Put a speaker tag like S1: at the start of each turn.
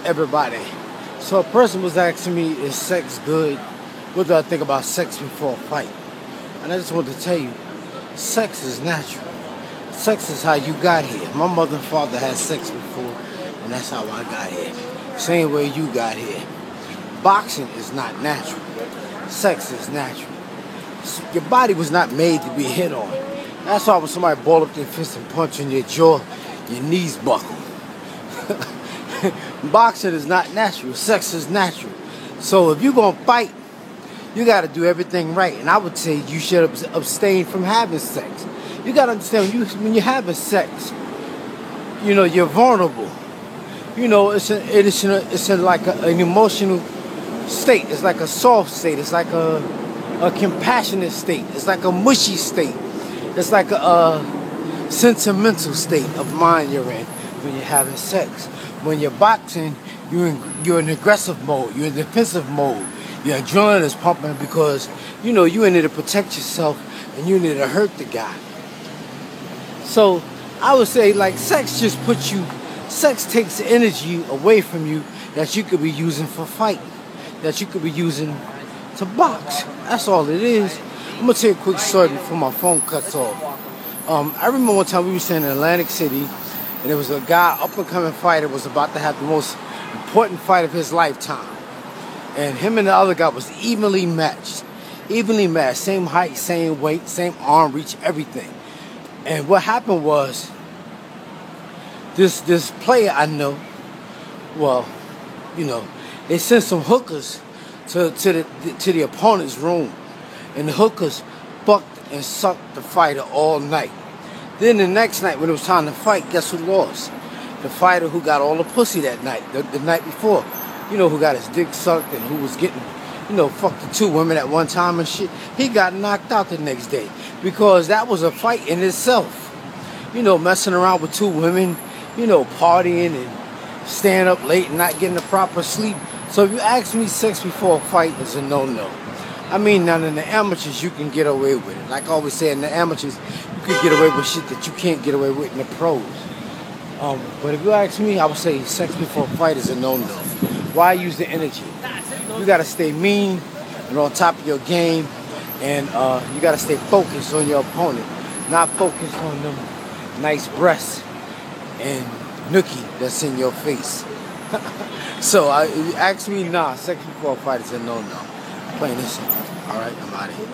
S1: everybody. So a person was asking me, is sex good? What do I think about sex before a fight? And I just want to tell you, sex is natural. Sex is how you got here. My mother and father had sex before, and that's how I got here. Same way you got here. Boxing is not natural. Sex is natural. Your body was not made to be hit on. That's why when somebody ball up their fist and punch in your jaw, your knees buckle. Boxing is not natural. Sex is natural. So if you're going to fight, you got to do everything right. And I would say you should abstain from having sex. You got to understand, when you're having sex, you're vulnerable. It's like an emotional state. It's like a soft state. It's like a compassionate state. It's like a mushy state. It's like a sentimental state of mind you're in when you're having sex. When you're boxing, you're in aggressive mode. You're in defensive mode. Your adrenaline is pumping because you in there to protect yourself and you in there to hurt the guy. So I would say, like, sex takes energy away from you that you could be using for fighting, that you could be using to box. That's all it is. I'm gonna tell you a quick story before my phone cuts off. I remember one time we were staying in Atlantic City, and there was a guy, up-and-coming fighter, was about to have the most important fight of his lifetime. And him and the other guy was evenly matched. Same height, same weight, same arm reach, everything. And what happened was, this player I know, they sent some hookers to the opponent's room. And the hookers fucked and sucked the fighter all night. Then the next night, when it was time to fight, guess who lost? The fighter who got all the pussy that night, the night before. Who got his dick sucked and who was getting, fucked the 2 women at one time and shit. He got knocked out the next day because that was a fight in itself. Messing around with 2 women, partying and staying up late and not getting the proper sleep. So if you ask me, sex before a fight is a no-no. I mean, now in the amateurs, you can get away with it. Like I always say, in the amateurs, you can get away with shit that you can't get away with in the pros. But if you ask me, I would say sex before a fight is a no-no. Why use the energy? You got to stay mean and on top of your game, and you got to stay focused on your opponent, not focused on them nice breasts and nookie that's in your face. So if you ask me, sex before a fight is a no-no. Plain and simple. All right, I'm out of here.